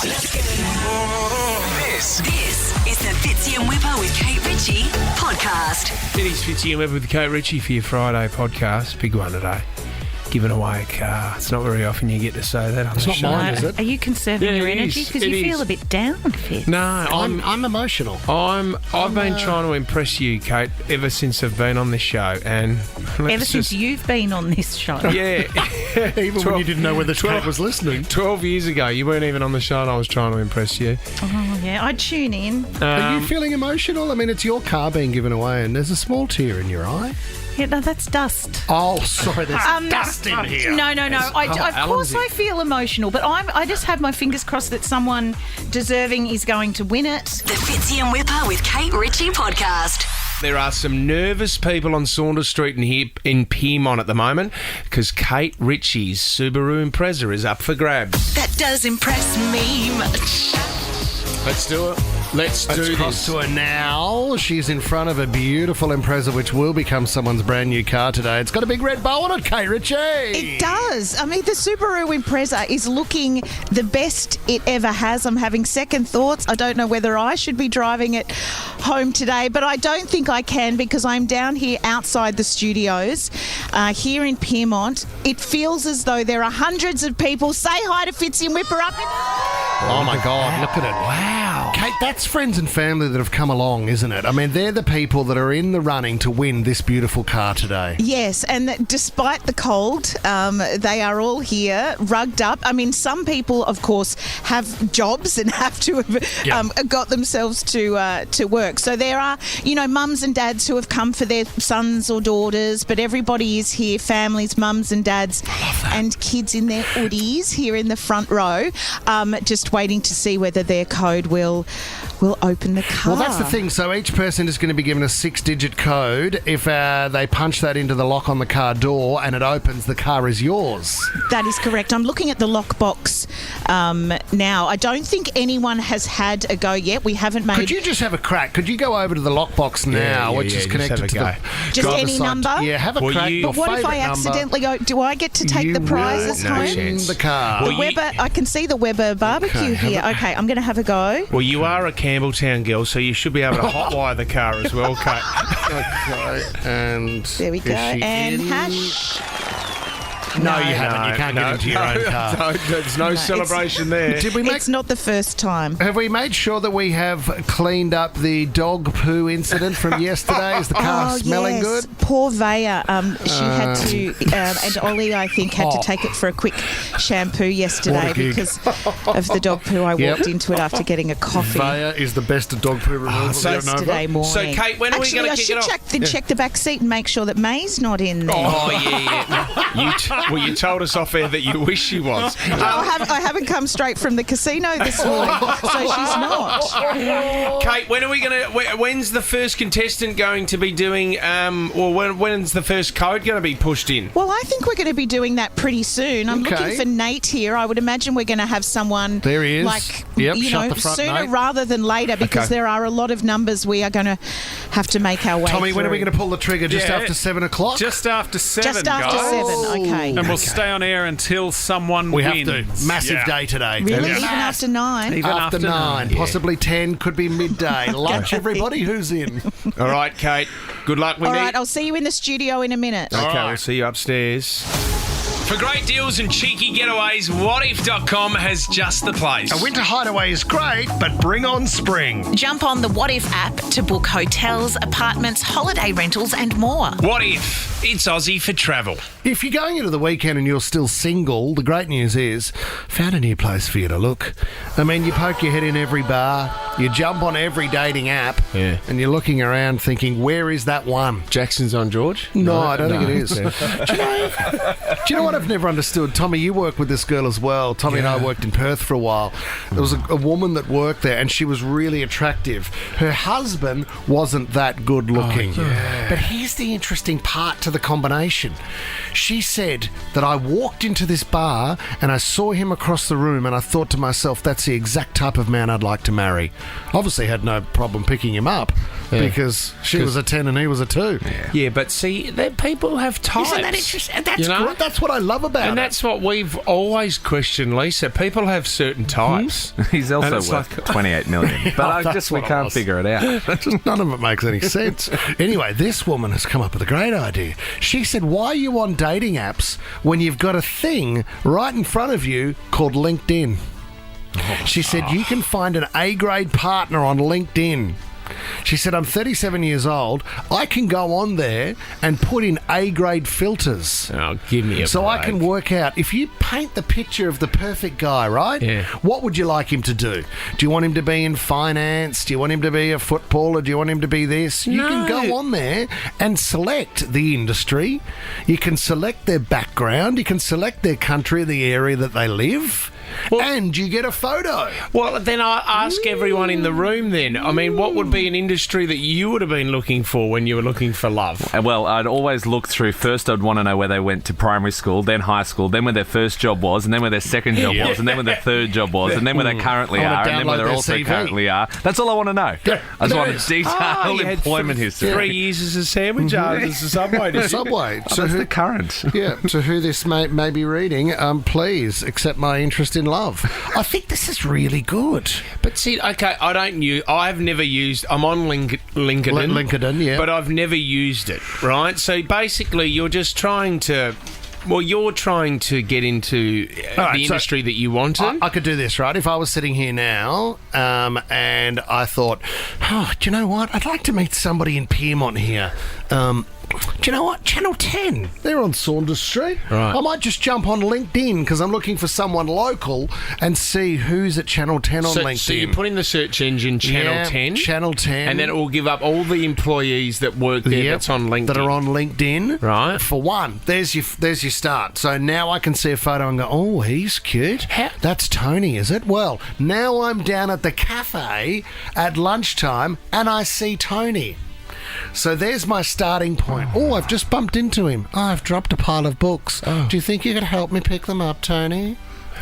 This is the Fitzy and Whipper with Kate Ritchie podcast. It is Fitzy and Whipper with Kate Ritchie for your Friday podcast. Big one today. Giving away a car. It's not very often you get to say that on the show. It's not mine, is it? Are you conserving your energy? Because you feel a bit down, Fitz. No, I'm emotional. I've been trying to impress you, Kate, ever since I've been on this show. And ever since you've been on this show. Yeah. Even when you didn't know whether Kate was listening. 12 years ago, you weren't even on the show and I was trying to impress you. Oh, yeah. I'd tune in. Are you feeling emotional? I mean, it's your car being given away and there's a small tear in your eye. Yeah, no, that's dust. Oh, sorry, there's dust in here. No. Of course I feel emotional, but I just have my fingers crossed that someone deserving is going to win it. The Fitzy and Whipper with Kate Ritchie podcast. There are some nervous people on Saunders Street in Piedmont at the moment because Kate Ritchie's Subaru Impreza is up for grabs. That does impress me much. Let's do it. Let's do cross this. to her now. She's in front of a beautiful Impreza, which will become someone's brand new car today. It's got a big red bow on it, Kate Ritchie. It does. I mean, the Subaru Impreza is looking the best it ever has. I'm having second thoughts. I don't know whether I should be driving it home today, but I don't think I can because I'm down here outside the studios here in Piedmont. It feels as though there are hundreds of people. Say hi to Fitzy and Whipper up. Oh, my God. Look at it. Wow. Kate, that's friends and family that have come along, isn't it? I mean, they're the people that are in the running to win this beautiful car today. Yes, and that despite the cold, they are all here, rugged up. I mean, some people, of course, have jobs and have to have got themselves to work. So there are, mums and dads who have come for their sons or daughters, but everybody is here, families, mums and dads, and kids in their hoodies here in the front row, just waiting to see whether their code will open the car. Well, that's the thing. So each person is going to be given a 6-digit code. If they punch that into the lock on the car door and it opens, the car is yours. That is correct. I'm looking at the lockbox now. I don't think anyone has had a go yet. We haven't made... Could you just have a crack? Could you go over to the lockbox now, which is connected to the... Just any number? Yeah, have a crack. But what if I accidentally go... Do I get to take the prizes home? In the car. The Weber... I can see the Weber barbecue here. Okay, I'm going to have a go. Well, you are a Campbelltown girl, so you should be able to hotwire the car as well, Kate. Okay, and... There we go. And hash... No, you haven't. You can't get into your own car. No, there's no celebration there. It's not the first time. Have we made sure that we have cleaned up the dog poo incident from yesterday? Is the car smelling good? Poor Vaya. She had to, and Ollie, I think, had to take it for a quick shampoo yesterday because of the dog poo. I walked into it after getting a coffee. Vaya is the best of dog poo removal. Yesterday morning. So, Kate, when are we going to kick it off? I should check the back seat and make sure that May's not in there. Oh, yeah. You told us off air that you wish she was. I haven't come straight from the casino this morning, so she's not. Kate, when are we going to? When's the first contestant going to be doing? When's the first code going to be pushed in? Well, I think we're going to be doing that pretty soon. I'm looking for Nate here. I would imagine we're going to have someone. There he is. Sooner Nate. rather than later, because there are a lot of numbers we are going to have to make our way. Tommy, through. when are we going to pull the trigger? Just after 7 o'clock. Just after 7. Just after guys. 7. Okay. And we'll stay on air until someone we wins. have to. Massive day today. Really? Even after 9? Even after 9. Possibly 10. Could be midday. Lunch, everybody who's in. All right, Kate. Good luck with it. All right, I'll see you in the studio in a minute. Okay, we'll see you upstairs. For great deals and cheeky getaways, whatif.com has just the place. A winter hideaway is great, but bring on spring. Jump on the What If app to book hotels, apartments, holiday rentals and more. What If? It's Aussie for travel. If you're going into the weekend and you're still single, the great news is, found a new place for you to look. I mean, you poke your head in every bar, you jump on every dating app, and you're looking around thinking, where is that one? Jackson's on George? No, I don't think it is. Do you know what I've never understood? Tommy, you work with this girl as well. Tommy and I worked in Perth for a while. There was a woman that worked there and she was really attractive. Her husband wasn't that good looking. But here's the interesting part to the combination. She said that I walked into this bar and I saw him across the room and I thought to myself, that's the exact type of man I'd like to marry. obviously had no problem picking him up because she was a 10 and he was a 2. Yeah, but see, people have types. Isn't that interesting? That's You know? great. That's what I love about And it. that's what we've always questioned, Lisa. People have certain types. He's And also it's worth like- 28 million. But that's we what it can't was. figure it out. Just none of it makes any sense. Anyway, this woman has come up with a great idea. She said, why are you on dating apps when you've got a thing right in front of you called LinkedIn? She said, you can find an A-grade partner on LinkedIn. She said, I'm 37 years old. I can go on there and put in A-grade filters. Oh, give me a So I break. can work out, if you paint the picture of the perfect guy, right? Yeah. What would you like him to do? Do you want him to be in finance? Do you want him to be a footballer? Do you want him to be this? You can No. go on there and select the industry. You can select their background. You can select their country, the area that they live. And you get a photo. Well, then I ask everyone in the room then. I mean, what would be an industry that you would have been looking for when you were looking for love? Well, I'd always look through. First, I'd want to know where they went to primary school, then high school, then where their first job was, and then where their second job was, and then where their third job was, and then where they currently I wanna are, and then where download they their also CV. currently are. That's all I want to know. I just want a detailed you had employment history. 3 years as a sandwich artist at Subway. did you? Subway. Oh, that's the current. Yeah, to who this may be reading, please accept my interest in love. I think this is really good. But see, okay, I've never used. I'm on LinkedIn. LinkedIn, yeah. But I've never used it. Right. So basically, you're just trying to. Well, you're trying to get into All right, the so industry that you want to. I could do this, right? If I was sitting here now and I thought, oh, do you know what? I'd like to meet somebody in Piermont here. Do you know what? Channel 10. They're on Saunders Street. Right. I might just jump on LinkedIn because I'm looking for someone local and see who's at Channel 10 on LinkedIn. So you put in the search engine Channel 10. Channel 10. And then it will give up all the employees that work there that's on LinkedIn. That are on LinkedIn. Right. For one, there's your start. So now I can see a photo and go, oh, he's cute. That's Tony, is it? Well, now I'm down at the cafe at lunchtime and I see Tony. So there's my starting point. Oh, I've just bumped into him. Oh, I've dropped a pile of books. Do you think you could help me pick them up, Tony?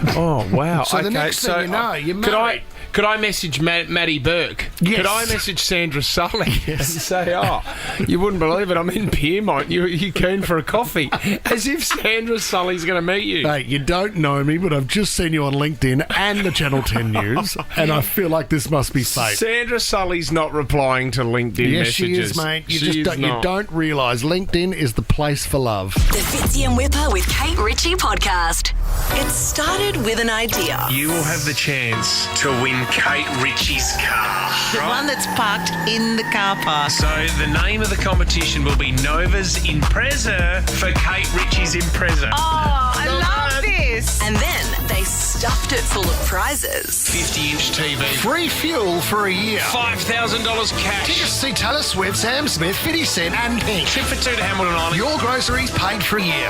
Oh, wow. So the next thing you know, you're married. Could I message Maddie Burke? Yes. Could I message Sandra Sully and say, oh, you wouldn't believe it, I'm in Piermont, you keen for a coffee? As if Sandra Sully's going to meet you. Hey, you don't know me, but I've just seen you on LinkedIn and the Channel 10 News, and I feel like this must be fate. Sandra Sully's not replying to LinkedIn Yes, messages. she is, mate. You She is you not. don't realise LinkedIn is the place for love. The Fitzy and Whipper with Kate Ritchie podcast. It started with an idea. You will have the chance to win Kate Ritchie's car. The one that's parked in the car park. So the name of the competition will be Nova's Impreza for Kate Ritchie's Impreza. Oh, I love this. And then they stuffed it full of prizes. 50-inch TV. Free fuel for a year. $5,000 cash. Tickets to see Taylor Swift, Sam Smith, 50 Cent and Pink. Trip for two to Hamilton Island. Your groceries paid for a year.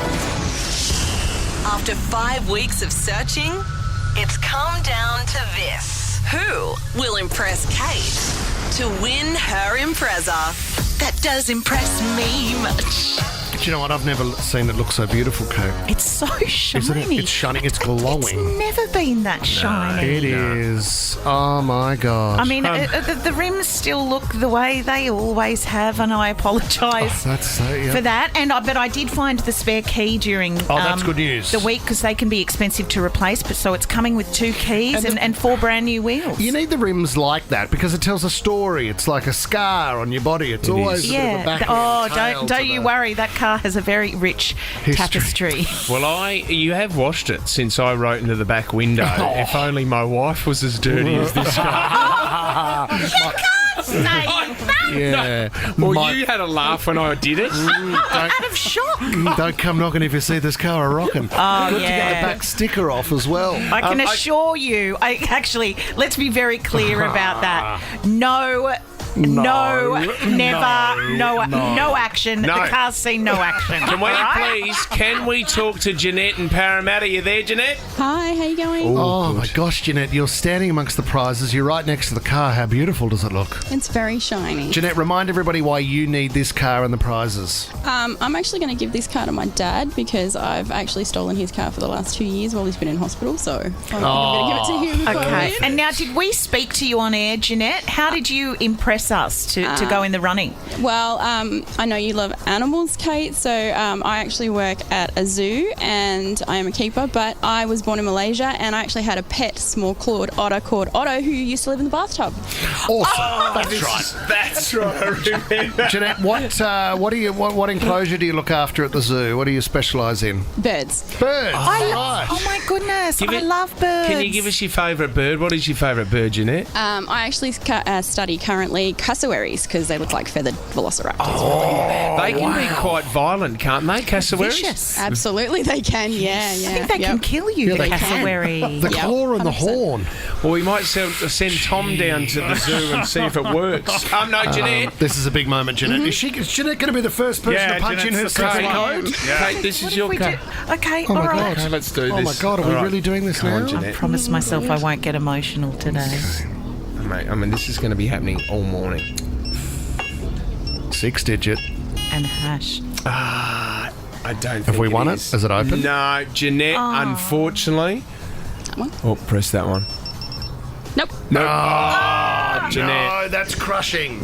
After 5 weeks of searching, it's come down to this. Who will impress Kate to win her Impreza? That does impress me much. Do you know what? I've never seen it look so beautiful, Kate. It's so shiny. Isn't it? It's shining. It's glowing. It's never been that shiny. It is. Oh, my God. I mean, the rims still look the way they always have, and I apologise That's so, yeah. for that. But I did find the spare key during that's good news. the week because they can be expensive to replace. But so it's coming with 2 keys and 4 brand new wheels. You need the rims like that because it tells a story. It's like a scar on your body. It's always a bit of a back Don't you worry. That car has a very rich tapestry. Well, you have washed it since I wrote into the back window. If only my wife was as dirty as this guy. Yeah. Well, you had a laugh when I did it. Out of shock. Don't come knocking if you see this car a-rocking. Oh, Good to get yeah. the back sticker off as well. I can assure you, let's be very clear about that. No No, never, no action. No. The car's seen no action. Can we talk to Jeanette in Parramatta? You there, Jeanette? Hi, how you going? Oh my gosh, Jeanette, you're standing amongst the prizes. You're right next to the car. How beautiful does it look? It's very shiny. Jeanette, remind everybody why you need this car and the prizes. I'm actually going to give this car to my dad because I've actually stolen his car for the last 2 years while he's been in hospital. So I'm going to give it to him. Before I Okay. leave. And now, did we speak to you on air, Jeanette? How did you impress us to go in the running? Well, I know you love animals, Kate. So I actually work at a zoo and I am a keeper. But I was born in Malaysia and I actually had a pet small clawed otter called Otto who used to live in the bathtub. Awesome. That's right. I remember. Jeanette, what enclosure do you look after at the zoo? What do you specialise in? Birds. Birds. Oh my goodness, I love birds. Can you give us your favourite bird? What is your favourite bird, Jeanette? I actually study currently cassowaries because they look like feathered velociraptors. They can be quite violent, can't they, cassowaries? Vicious. Absolutely, they can. Yeah. I think they can kill you, the they can. cassowary. The claw and the 100%. horn. Well, we might send Tom down to the zoo and see if it works. No, Jeanette. This is a big moment, Jeanette. Is Jeanette going to be the first person Yeah, to punch in her Jeanette's the first secret one. code? Kate, this is your We car. do- Okay, Oh all my right. God. Okay, let's do this. Oh my God, are we really doing this now? on, Jeanette. I promise myself I won't get emotional today. Mate, I mean, this is going to be happening all morning. 6-digit. And hash. I don't think Have we won it? is. Is it open? No, Jeanette, unfortunately. That one? Oh, press that one. Nope. Jeanette. No, that's crushing.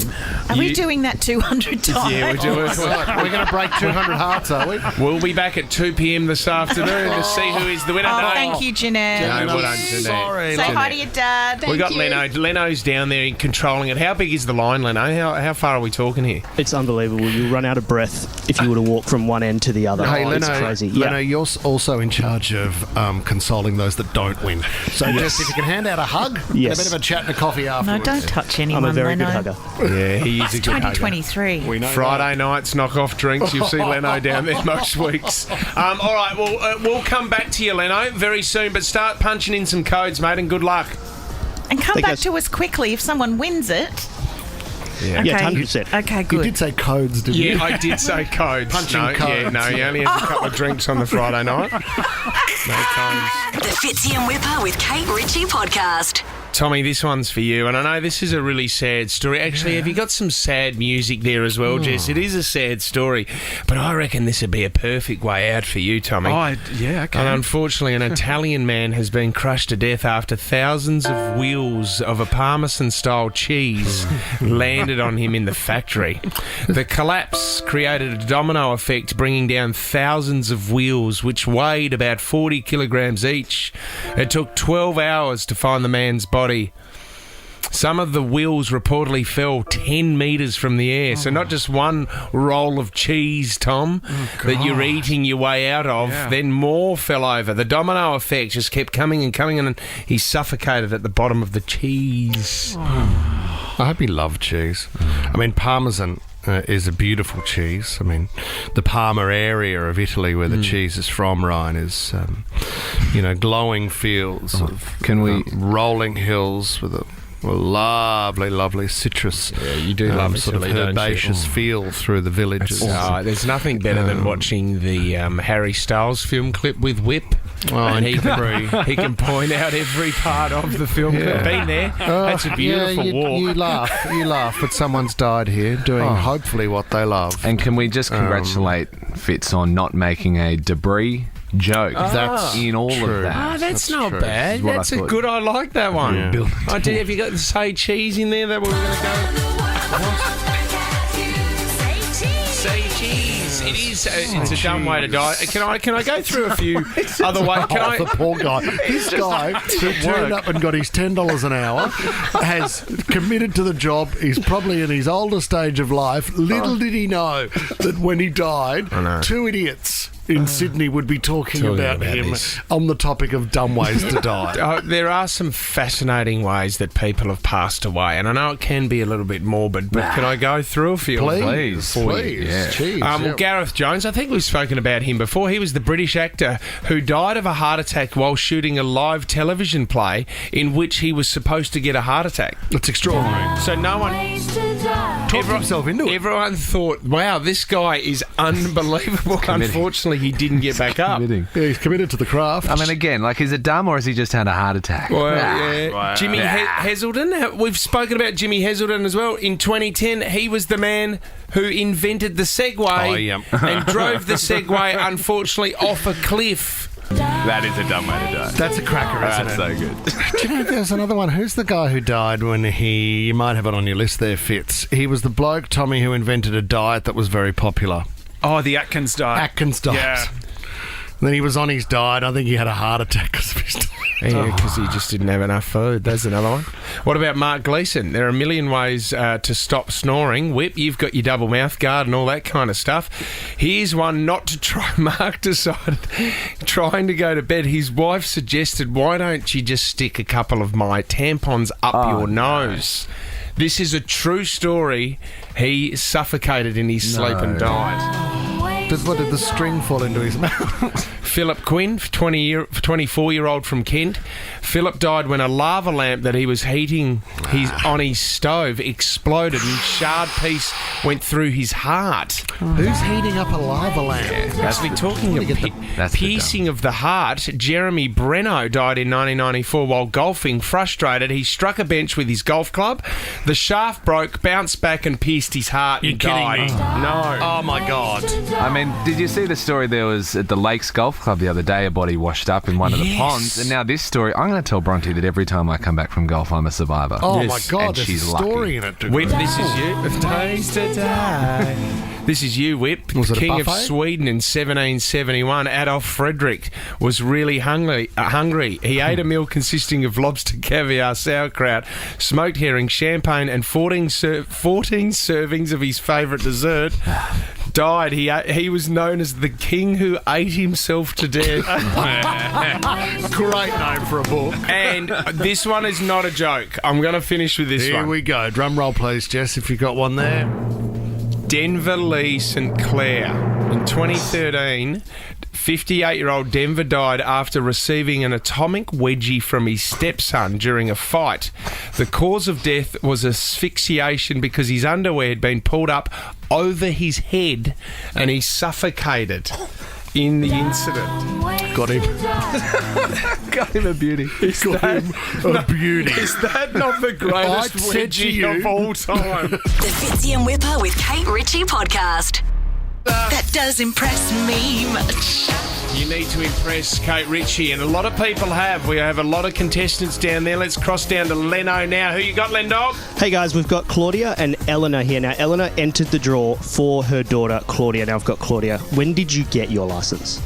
Are we doing that 200 times? Yeah, we're doing We're going to break 200 hearts, are we? We'll be back at 2 p.m. this afternoon to see who is the winner. Oh, No. thank you, Jeanette. No, well done, Jeanette. Sorry. Say hi Jeanette. to your dad. We got you. Leno. Leno's down there controlling it. How big is the line, Leno? How far are we talking here? It's unbelievable. You'll run out of breath if you were to walk from one end to the other. Hey, It's Leno, crazy. Leno, you're also in charge of consoling those that don't win. So just if you can hand out a hug, Yes. a bit of a chat and a coffee No, afterwards. don't touch anyone, I'm a very Leno. good hugger. Yeah, he is It's 2023. Friday nights, knock off drinks. You'll see Leno down there most weeks. All right, well, we'll come back to you, Leno, very soon. But start punching in some codes, mate, and good luck. And come Think back us- to us quickly if someone wins it. Yeah. Yeah, Okay. 100%. Okay, You good. did say codes, didn't you? Yeah, I did say codes. Punching no, codes. Yeah, no, he only has a couple of drinks on the Friday night. No codes. The Fitzy and Whipper with Kate Ritchie podcast. Tommy, this one's for you, and I know this is a really sad story. Actually, have you got some sad music there as well, Jess? It is a sad story, but I reckon this would be a perfect way out for you, Tommy. Yeah, okay. And unfortunately, an Italian man has been crushed to death after thousands of wheels of a Parmesan-style cheese landed on him in the factory. The collapse created a domino effect, bringing down thousands of wheels, which weighed about 40 kilograms each. It took 12 hours to find the man's body. Some of the wheels reportedly fell 10 metres from the air. So not just one roll of cheese, Tom, that you're eating your way out of, then more fell over. The domino effect just kept coming and coming, and he suffocated at the bottom of the cheese. I hope he loved cheese. I mean, Parmesan is a beautiful cheese. I mean, the Parma area of Italy where the cheese is from, Ryan, is, glowing fields of rolling hills with a lovely, lovely citrus. Yeah, you do love sort of Italy, don't you? herbaceous feel through the villages. There's nothing better than watching the Harry Styles film clip with Whip. And he can point out every part of the film clip. Been there. That's a beautiful walk. You laugh, but someone's died here doing hopefully what they love. And can we just congratulate Fitz on not making a debris joke? That's in all true. of that. That's That's not true. bad. Is what That's I a thought. good. I like that one. Yeah. I did. Have you got the say cheese in there that we're going to go? Say cheese. It is. It's a dumb way to die. Can I go through a few other ways? Can I? The poor guy. This guy who turned up and got his $10 an hour has committed to the job. He's probably in his older stage of life. Little did he know that when he died, two idiots in Sydney would be talking about him this. on the topic of dumb ways to die. There are some fascinating ways that people have passed away, and I know it can be a little bit morbid, but can I go through a few? Please. Yeah. Cheese, Well, Gareth Jones, I think we've spoken about him before. He was the British actor who died of a heart attack while shooting a live television play in which he was supposed to get a heart attack. It's extraordinary. So no one... Talked himself into it. Everyone thought, wow, this guy is unbelievable. Unfortunately, he didn't get back up. Yeah, he's committed to the craft. I mean, again, like, is it dumb or has he just had a heart attack? Well, yeah. Wow. Jimmy Heselden, we've spoken about Jimmy Heselden as well. In 2010, he was the man who invented the Segway and drove the Segway, unfortunately, off a cliff. That is a dumb way to die. That's a cracker, isn't That's it? so good. Do you know there's another one? Who's the guy who died when you might have it on your list there, Fitz. He was the bloke, Tommy, who invented a diet that was very popular. Oh, the Atkins diet. Atkins diet. Yeah. Then he was on his diet. I think he had a heart attack because of his diet. Yeah, because he just didn't have enough food. There's another one. What about Mark Gleeson? There are a million ways to stop snoring. Whip, you've got your double mouth guard and all that kind of stuff. Here's one not to try. Mark decided, trying to go to bed, his wife suggested, why don't you just stick a couple of my tampons up your nose? This is a true story. He suffocated in his sleep and died. What did the string fall into his mouth? Philip Quinn, 24-year-old from Kent. Philip died when a lava lamp that he was heating on his stove exploded and shard piece went through his heart. Who's heating up a lava lamp? As we're talking of piercing of the heart, Jeremy Breno died in 1994 while golfing. Frustrated, he struck a bench with his golf club. The shaft broke, bounced back and pierced his heart and died. No. Oh, my God. I mean, did you see the story there was at the Lakes Golf Club the other day? A body washed up in one of the ponds. And now this story, I'm going to tell Bronte that every time I come back from golf, I'm a survivor. Oh, my God. And There's she's a story lucky. in it. Whip, this is you. Days to die. This is you, Whip. Was it a King of buffet? Sweden in 1771, Adolf Fredrik was really hungry. He ate a meal consisting of lobster, caviar, sauerkraut, smoked herring, champagne, and 14 servings of his favourite dessert. Died. He was known as the king who ate himself to death. Great name for a book. And this one is not a joke. I'm going to finish with this Here one. we go. Drum roll, please, Jess, if you got one there. Denver Lee St. Clair. In 2013, 58-year-old Denver died after receiving an atomic wedgie from his stepson during a fight. The cause of death was asphyxiation because his underwear had been pulled up over his head and he suffocated in the incident. Got him. Got him a beauty. Got him a beauty. Is that not the greatest I'd said to you- wedgie of all time? The Fitzy and Whipper with Kate Ritchie podcast. That does impress me much. You need to impress Kate Ritchie, and a lot of people have. We have a lot of contestants down there. Let's cross down to Leno now. Who you got, Len Dog? Hey guys, we've got Claudia and Eleanor here. Now, Eleanor entered the draw for her daughter, Claudia. Now, I've got Claudia. When did you get your licence?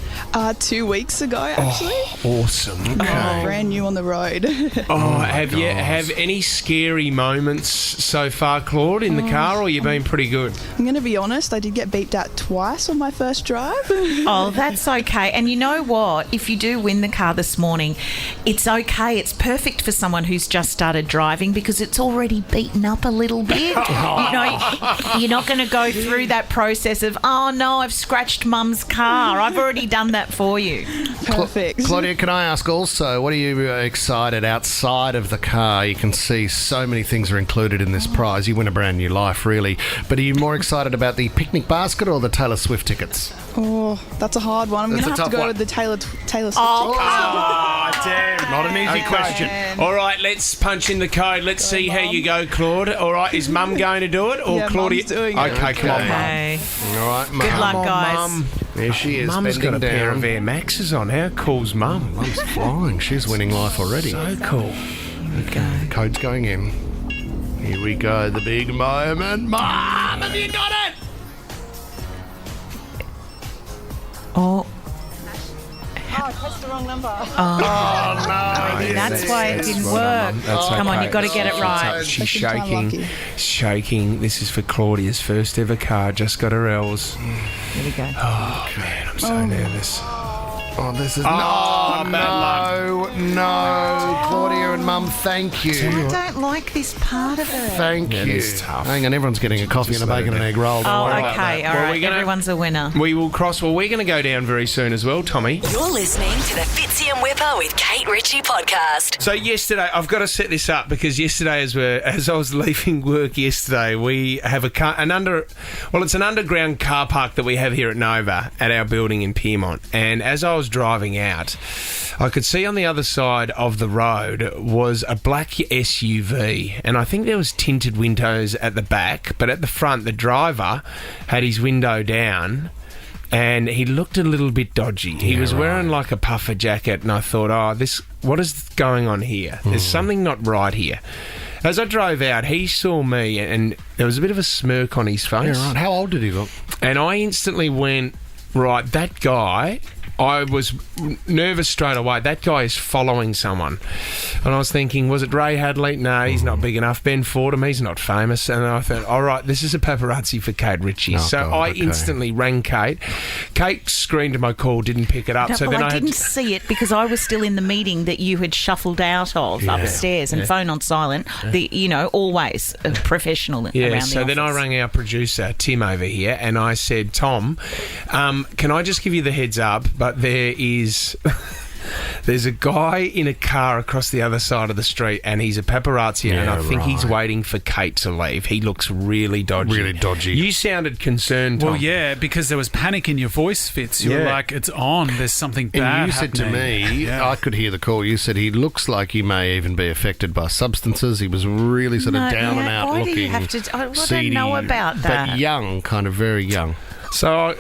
2 weeks ago, actually. Awesome. Okay. Brand new on the road. Have any scary moments so far, Claude, in the car, or you been pretty good? I'm going to be honest, I did get beeped out twice on my first drive. Oh, that's okay. And you know what? If you do win the car this morning, it's okay. It's perfect for someone who's just started driving because it's already beaten up a little bit. You know, you're not going to go through that process of, oh no, I've scratched Mum's car. I've already done that for you. Perfect. Claudia, can I ask also, what are you excited outside of the car? You can see so many things are included in this prize. You win a brand new life, really. But are you more excited about the picnic basket or the Taylor Swift tickets? Oh, that's a hard one. I'm going to have to go with the Taylor Swift. Oh, damn. Not an easy Okay. question. All right, let's punch in the code. Let's see how you go, Claude. All right, is Mum going to do it or Yeah, Claudia? Mum's doing it. Okay, come on, Mum. Okay. All right, Mum. Good luck, Come on, guys. Mum. There she is, Mum's got a bending pair down. of Air Maxes on. How cool's Mum? Mum's flying. She's winning life already. So cool. Okay, code's going in. Here we go, the big moment. Mum, have you got it? Oh, I pressed the wrong number. Oh, no. maybe that's why it didn't work. Come on, you've got to get it right. She's Second time shaking. lucky. Shaking. This is for Claudia's first ever car. Just got her L's. Here we go. Oh, man, I'm so nervous. Oh, this is bad no, Claudia and Mum, thank you. I don't like this part of it. Thank you. it's tough. Hang on, everyone's getting a coffee and a bacon and egg roll. Don't Oh, worry about okay, that. all Well, right. we're gonna- Everyone's a winner. We will cross. Well, we're going to go down very soon as well, Tommy. You're listening to the Fitzy and Whipper with Kate Ritchie podcast. So yesterday, I've got to set this up because yesterday, as I was leaving work yesterday, we have it's an underground car park that we have here at Nova at our building in Piermont. And as I was driving out, I could see on the other side of the road was a black SUV, and I think there was tinted windows at the back, but at the front, the driver had his window down. And he looked a little bit dodgy. He was wearing like a puffer jacket, and I thought, what is going on here? There's something not right here. As I drove out, he saw me, and there was a bit of a smirk on his face. Yeah, right. How old did he look? And I instantly went, right, that guy... I was nervous straight away. That guy is following someone. And I was thinking, was it Ray Hadley? No, he's not big enough. Ben Fordham, he's not famous. And I thought, all right, this is a paparazzi for Kate Ritchie. I instantly rang Kate. Kate screened my call, didn't pick it up. No, so well, then I didn't see it because I was still in the meeting that you had shuffled out of upstairs and phone on silent. Always a professional around the so then I office. rang our producer, Tim, over here, and I said, Tom, can I just give you the heads up? But there's a guy in a car across the other side of the street, and he's a paparazzi, and I think he's waiting for Kate to leave. He looks really dodgy. Really dodgy. You sounded concerned, Tom. Well, yeah, because there was panic in your voice, Fitz. You were like, it's on. There's something bad And you said to happening. me, I could hear the call, you said he looks like he may even be affected by substances. He was really sort of down and out why looking. do you have to? I seedy, don't know about that. But young, kind of very young. So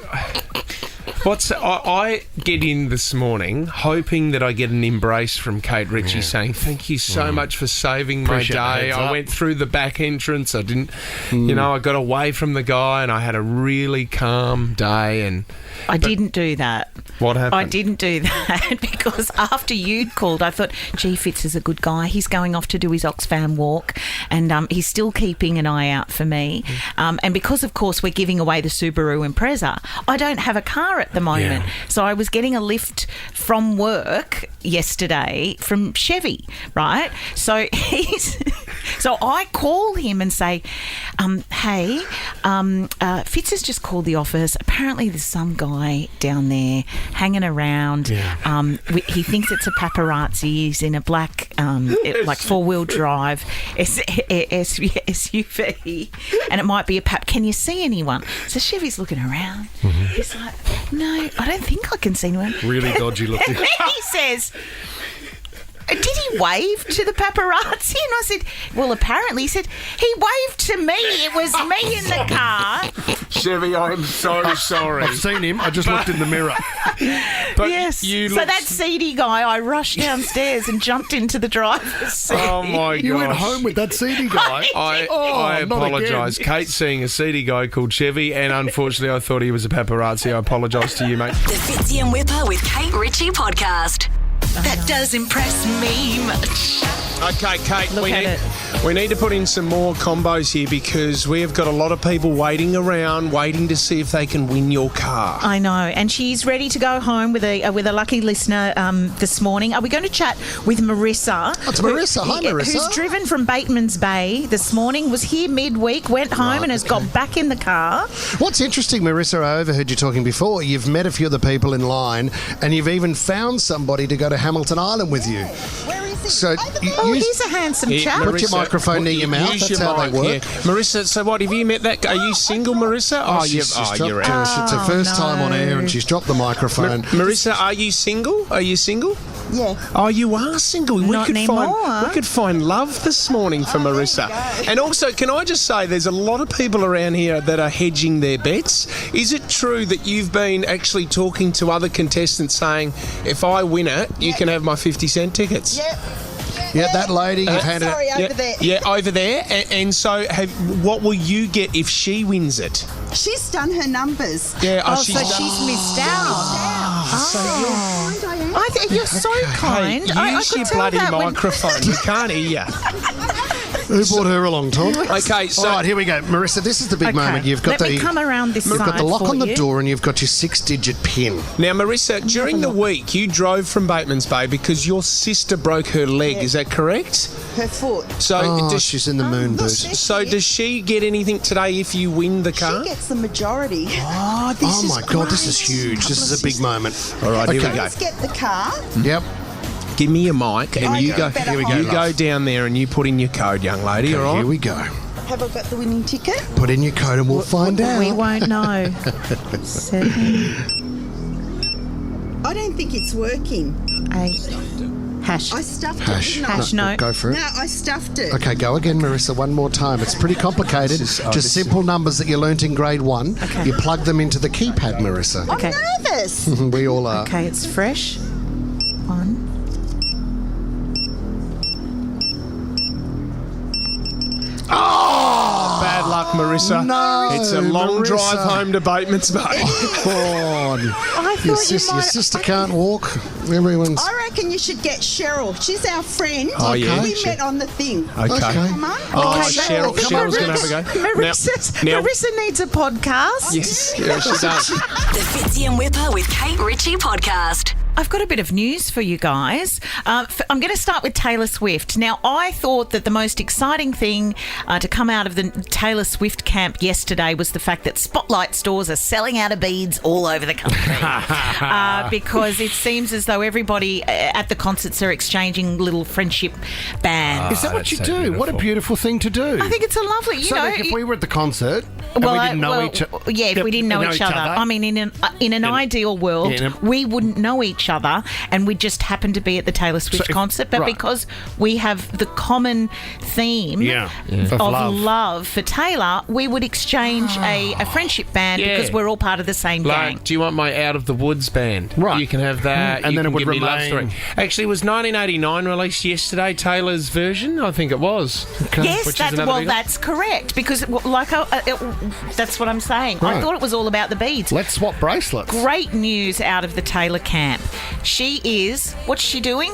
I get in this morning hoping that I get an embrace from Kate Ritchie saying, thank you so much for saving my Appreciate the day. heads I up. went through the back entrance. I didn't, I got away from the guy and I had a really calm day. And I didn't do that. What happened? I didn't do that because after you'd called, I thought, gee, Fitz is a good guy. He's going off to do his Oxfam walk and he's still keeping an eye out for me. And because, of course, we're giving away the Subaru Impreza, I don't have a car at the moment. So I was getting a lift from work yesterday from Chevy, right? So so I call him and say, hey, Fitz has just called the office. Apparently there's some guy down there hanging around. He thinks it's a paparazzi. He's in a black, like four-wheel drive SUV, and it might be a pap. Can you see anyone? So Chevy's looking around. He's like, no, I don't think I can see anyone. Really dodgy looking. And then he says, did he wave to the paparazzi? And I said, well, apparently. He said, he waved to me. It was me in the car. Chevy, I'm so sorry. I've seen him. I just looked in the mirror. But Yes. you So look- that seedy guy, I rushed downstairs and jumped into the driver's seat. Oh, my gosh. You went home with that seedy guy. I not apologise. again. Kate's seeing a seedy guy called Chevy, and unfortunately I thought he was a paparazzi. I apologise to you, mate. The Fitzy and Whipper with Kate Ritchie podcast. That does impress me much. Okay, Kate, Look at we need to put in some more combos here because we have got a lot of people waiting around, waiting to see if they can win your car. I know, and she's ready to go home with a lucky listener this morning. Are we going to chat with Marissa? It's Marissa. Hi, Marissa. Who's driven from Bateman's Bay this morning, was here midweek, went home and has got back in the car. What's interesting, Marissa, I overheard you talking before. You've met a few of the people in line, and you've even found somebody to go to Hamilton Island with you. Where is he? So He's a handsome chap. Put your microphone near your mouth. Use That's your how they mic, work. Marissa, so what, have you met that guy? Are you single, Marissa? She's dropped you're it. out. It's her first time on air, and she's dropped the microphone. Marissa, are you single? Are you single? Yeah. Oh, you are single. Not anymore. We could find love this morning for Marissa. And also, can I just say, there's a lot of people around here that are hedging their bets. Is it true that you've been actually talking to other contestants saying, if I win it, you can have my 50-cent tickets? Yep. Yeah, that lady you've handed Sorry, it. over there. Yeah, over there. And so, what will you get if she wins it? She's done her numbers. Yeah, So she's missed out. You're so kind. Hey, I use could your tell bloody that when- microphone. We can't hear you. Who brought her along, Tom? Okay, so all right, here we go, Marissa. This is the big moment. You've got Let me come around this You've got side the lock for on the you. door, and you've got your 6-digit pin. now, Marissa, during the week you drove from Bateman's Bay because your sister broke her leg. Is that correct? Her foot. So She's in the moon boot. So does she get anything today if you win the car? She gets the majority. Oh my God, this is huge. This is a big moment. All right, here we Okay. go. Let's get the car. Yep. Give me your mic and you go. Here we go, You go love. down there and you put in your code, young lady. Okay, all right. here we go. Have I got the winning ticket? Put in your code and we'll find out. We won't know. 7, I don't think it's working. 8, hash. I stuffed Hash. it, didn't I? Hash, no. Go for it. No, I stuffed it. Okay, go again, Marissa, one more time. It's pretty complicated. Just simple numbers that you learnt in grade 1. Okay. You plug them into the keypad, Marissa. Okay. I'm nervous. We all are. Okay, it's fresh. 1. Bad luck, Marissa. No, It's a long Marissa. drive home to Bateman's Bay. Oh, I thought your you might. sister can't walk. Everyone's... I reckon you should get Cheryl. She's our friend. Oh, yeah? We met on the thing. Okay. Come on. Oh, Okay, Cheryl's going to have a go. Marissa needs a podcast. Yes, yeah, she does. The Fitzy and Whipper with Kate Ritchie podcast. I've got a bit of news for you guys. I'm going to start with Taylor Swift. Now, I thought that the most exciting thing to come out of the Taylor Swift camp yesterday was the fact that Spotlight stores are selling out of beads all over the country because it seems as though everybody at the concerts are exchanging little friendship bands. Is that what you that's so do? What a beautiful thing to do. I think it's a lovely, so like if we were at the concert and we didn't know each other... Yeah, if we didn't know each other. I mean, in an ideal world, we wouldn't know each other and we just happen to be at the Taylor Swift concert, but because we have the common theme of love for Taylor, we would exchange a friendship band because we're all part of the same gang. Do you want my Out of the Woods band? Right. You can have that. And you then can it would give me Love remain- Story. Actually, it was 1989 released yesterday, Taylor's version. I think it was. Yes, Which is another big one. that's correct because that's what I'm saying. I Right. thought it was all about the beads. Let's swap bracelets. Great news out of the Taylor camp. She is, what's she doing?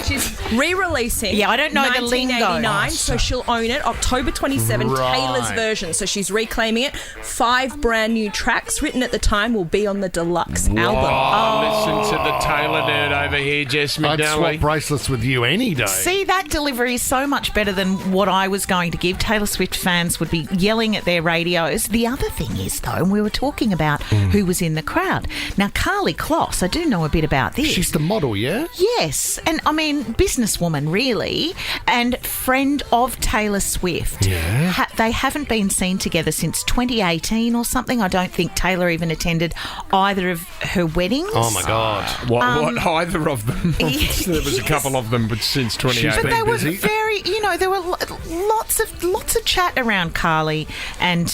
She's re-releasing. Yeah, I don't know the lingo. 1989, so she'll own it. October 27, Right. Taylor's version. So she's reclaiming it. 5 brand new tracks written at the time will be on the deluxe album. Listen to the Taylor nerd over here, Jess I'd swap McNally. bracelets with you any day. See, that delivery is so much better than what I was going to give. Taylor Swift fans would be yelling at their radios. The other thing is, though, and we were talking about who was in the crowd. Now, Carly Kloss, I do know a bit about this. She's the model, yeah? Yes, and I mean, businesswoman, really, and friend of Taylor Swift. Yeah. They haven't been seen together since 2018 or something. I don't think Taylor even attended either of her weddings. Oh, my God. What either of them? There was a couple of them, but since 2018. But they were busy. very, there were lots of chat around Carly and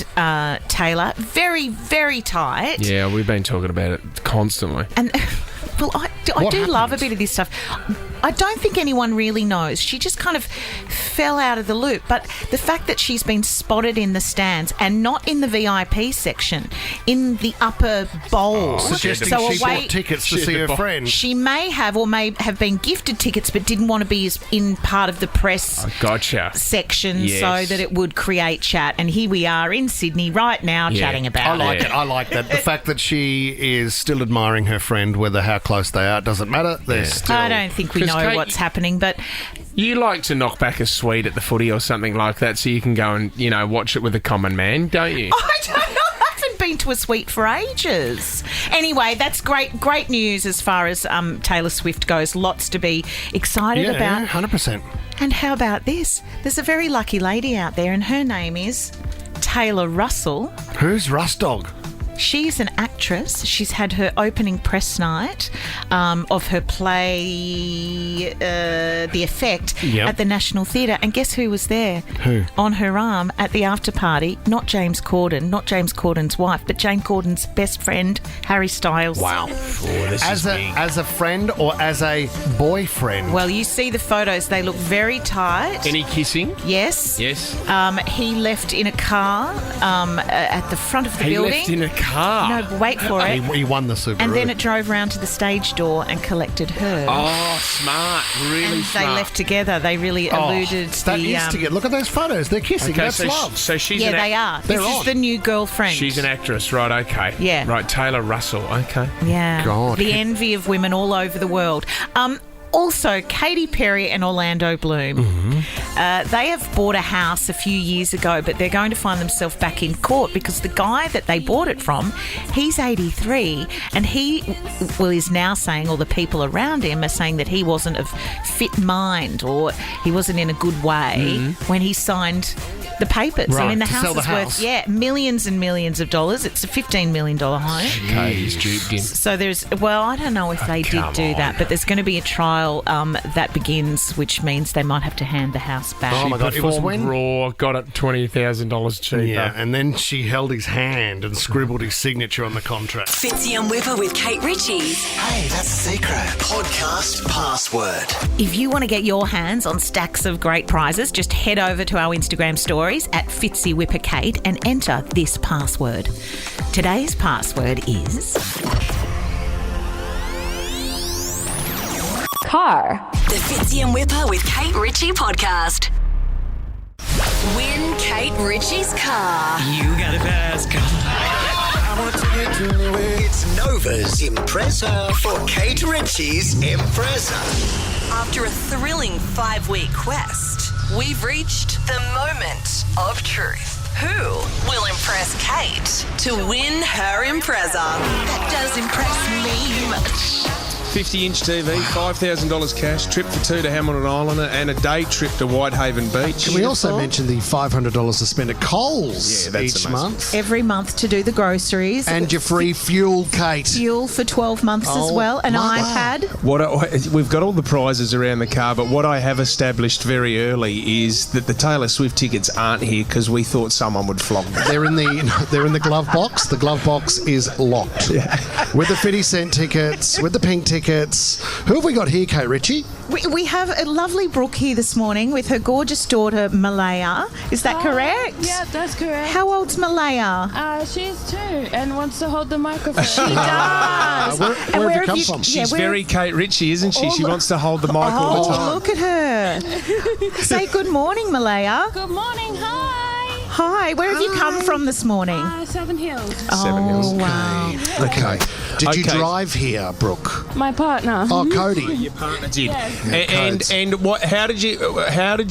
Taylor. Very, very tight. Yeah, we've been talking about it constantly. And well, I do love a bit of this stuff. I don't think anyone really knows. She just kind of fell out of the loop. But the fact that she's been spotted in the stands and not in the VIP section, in the upper bowl. Suggesting so she bought tickets to see her friend. She may have or may have been gifted tickets but didn't want to be in part of the press section so that it would create chat. And here we are in Sydney right now chatting about it. I like that. The fact that she is still admiring her friend, whether how close they are, it doesn't matter. They're still... I don't think we know what's happening, but... You like to knock back a sweet at the footy or something like that so you can go and, watch it with a common man, don't you? I don't know. I haven't been to a suite for ages. Anyway, that's great news as far as Taylor Swift goes. Lots to be excited about. Yeah, 100%. And how about this? There's a very lucky lady out there and her name is Taylor Russell. Who's Russ Dog? She's an actress. She's had her opening press night of her play, The Effect, at the National Theatre. And guess who was there? Who? On her arm at the after party, not James Corden, not James Corden's wife, but James Corden's best friend, Harry Styles. Wow. As a friend or as a boyfriend? Well, you see the photos. They look very tight. Any kissing? Yes. Yes. He left in a car at the front of the building. He left in a car? car. No, wait for it. He won the Subaru. And then it drove round to the stage door and collected her. Oh, smart. Really and smart. they left together. They really eluded that the... is together. Look at those photos. They're kissing. Okay, That's so love. so she's Yeah, an they are. They're This on. is the new girlfriend. She's an actress, right? Okay. Yeah. Right, Taylor Russell. Okay. Yeah. God. The envy of women all over the world. Also, Katy Perry and Orlando Bloom. They have bought a house a few years ago, but they're going to find themselves back in court because the guy that they bought it from, he's 83, and he is now saying, or the people around him are saying that he wasn't of fit mind or he wasn't in a good way when he signed the papers. Right, I mean, the to house sell the is house. worth, millions and millions of dollars. It's a $15 million home. Okay, he's duped him. So I don't know if they did come do on. that, but there's going to be a trial that begins, which means they might have to hand the house back. Oh my God, it was Performed when... Raw, got it $20,000 cheaper. Yeah, and then she held his hand and scribbled his signature on the contract. Fitzy and Whipper with Kate Ritchie. Hey, that's a secret. Podcast password. If you want to get your hands on stacks of great prizes, just head over to our Instagram stories at FitzyWhipperKate and enter this password. Today's password is... car. The Fitzy and Whipper with Kate Ritchie podcast. Win Kate Ritchie's car. You got a fast car. I want to take you anywhere. It's Nova's Impreza for Kate Ritchie's Impreza. After a thrilling 5-week quest, we've reached the moment of truth. Who will impress Kate to win her Impreza? That does impress me much. 50-inch TV, $5,000 cash, trip for two to Hamilton Island, and a day trip to Whitehaven Beach. Can we also mention the $500 to spend at Coles that's each amazing. month? Every month to do the groceries. And your free fuel, Kate. Fuel for 12 months as Oh, well. An my iPad. We've got all the prizes around the car, but what I have established very early is that the Taylor Swift tickets aren't here because we thought someone would flog them. They're in the glove box. The glove box is locked. With the 50 cent tickets, with the pink tickets. Who have we got here, Kate Ritchie? We have a lovely Brooke here this morning with her gorgeous daughter, Malaya. Is that correct? Yeah, that's correct. How old's Malaya? She's 2 and wants to hold the microphone. She does. Where have you come from? She's very Kate Ritchie, isn't she? She wants to hold the mic all the time. Look at her. Say good morning, Malaya. Good morning, hi. Hi, where have you come from this morning? Seven Hills. Seven Hills. Wow. Okay. Did you Okay. drive here, Brooke? My partner. Oh, Cody. Your partner did. Yes. And what? How did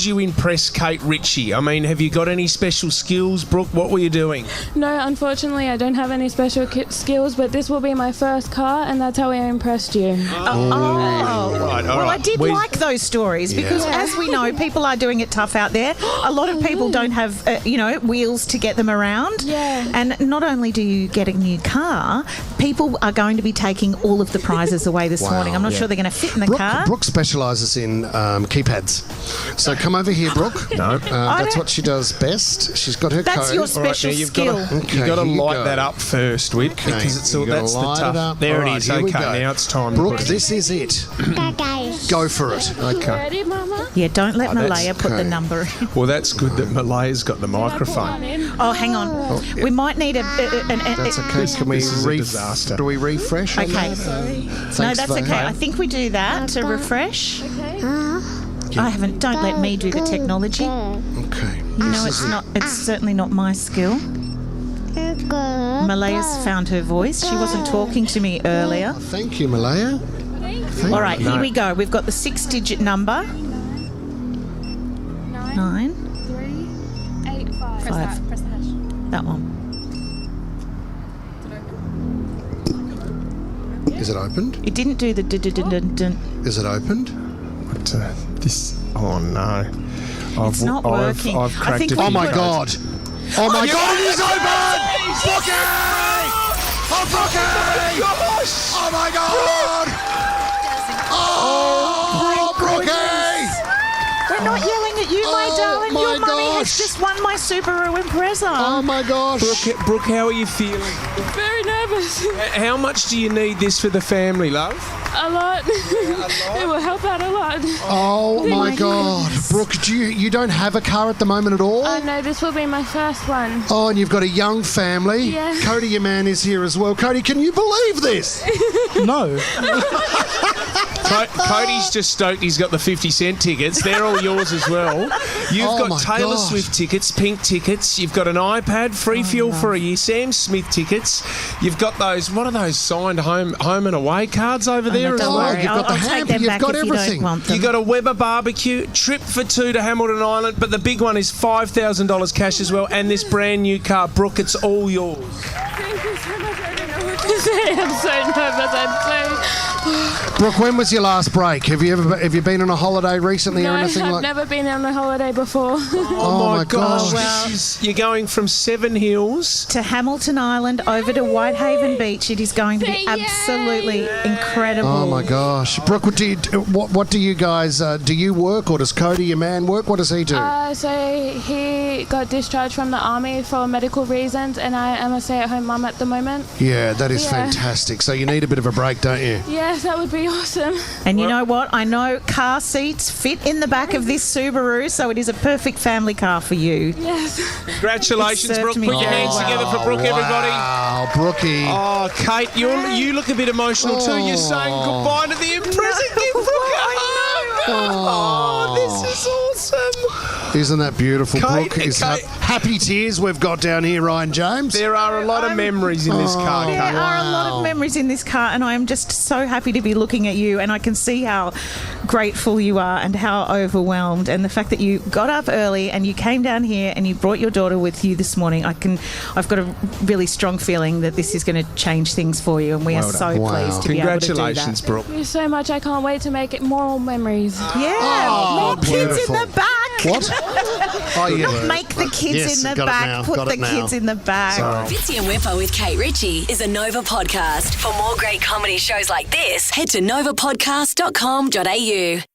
you impress Kate Ritchie? I mean, have you got any special skills, Brooke? What were you doing? No, unfortunately, I don't have any special skills, but this will be my first car, and that's how I impressed you. Right, all Well, I right. did like those stories because, as we know, people are doing it tough out there. A lot of people don't have, wheels to get them around. Yeah. And not only do you get a new car, people are going to be taking all of the prizes away this morning. I'm not sure they're going to fit in the car. Brooke specialises in keypads. So come over here, Brooke. No. That's what she does best. She's got her That's code. your special you've skill. You've got to here you light go. that up first, Whip, because it's all You gotta that's the light it tough. up. There All it right, is. here we Okay, go. now it's time. Brooke, to put it. this is it. Go for it. Okay. Ready, Mama? Yeah, don't let that's Malaya put the okay. number in. Well, that's good that Malaya's got the microphone. Oh, hang on. We might need That's okay. Can we This is a disaster. do we refresh? on Okay. that? No, Thanks that's for okay. that. I think we do that to refresh. Okay. I haven't. Don't let me do the technology. Okay. You know, it's not. It's certainly not my skill. Malaya's found her voice. She wasn't talking to me earlier. Thank you, Malaya. All right, here we go. We've got the 6-digit number. 9. 3, 8, 5. Five. Press the hash. That one. Is it opened? It didn't do the dun. Is it opened? What, this? Oh no! It's not working. I've I cracked think it. we Oh my could- God! Oh my God! It is open! Brookie! Oh, Brookie! Oh my God! Oh, Brookie! We're not yelling at you, my darling. my Your mummy has gosh. just won my Subaru Impreza. Oh my gosh. Brooke, how are you feeling? Very nervous. How much do you need this for the family, love? A lot. It will help out a lot. Oh my God. Brooke, you don't have a car at the moment at all? No, this will be my first one. Oh, and you've got a young family. Yeah. Cody, your man, is here as well. Cody, can you believe this? No. Cody's just stoked he's got the 50-cent tickets. They're all yours as well. You've Oh my got Taylor gosh. Swift tickets, pink tickets. You've got an iPad, free fuel for a year, Sam Smith tickets. You've got those, what are those signed home and away cards over there as Don't well? worry. You've got the I'll take hamper, them you've back got if everything. you don't want them. You got a Weber barbecue, trip for 2 to Hamilton Island, but the big one is $5,000 cash as well, and this brand new car. Brooke, it's all yours. Thank you so much. I don't know what to say. I'm so nervous. I'm so... Brooke, when was your last break? Have you been on a holiday recently No, or anything I've like that? never been on a holiday before. Oh my gosh. You're going from Seven Hills to Hamilton Island over to Whitehaven Beach. It is going to be Yay! absolutely incredible. Oh my gosh, Brooke, what do you guys do? You work, or does Cody, your man, work? What does he do? So he got discharged from the army for medical reasons, and I am a stay-at-home mum at the moment. Yeah, that is Yeah. fantastic. So you need a bit of a break, don't you? Yes, that would be awesome. And you know what? I know car seats fit in the back of this Subaru, so it is a perfect family car for you. Yes. Congratulations, It served Brooke. me Put your very hands well. together for Brooke, everybody. Wow, Brookie. Oh, Kate, you look a bit emotional too. You're saying goodbye to the Impreza gift, Brooke. Oh, this is awesome. Isn't that beautiful, Kate, Brooke? Is Kate. happy tears we've got down here, Ryan James. There are a lot of memories in this car, There Kate. are a lot of memories in this car, and I am just so happy to be looking at you, and I can see how grateful you are and how overwhelmed, and the fact that you got up early and you came down here and you brought your daughter with you this morning. I've got a really strong feeling that this is going to change things for you, and we are so pleased to be able to do Congratulations, that. Brooke. Thank you so much. I can't wait to make it more memories. Yeah, more kids in the back. What? Oh, yeah. Not make the kids Yes, in the got it back. now, Put got the it now. kids in the back. Fitzy and Whipper with Kate Ritchie is a Nova podcast. For more great comedy shows like this, head to novapodcast.com.au.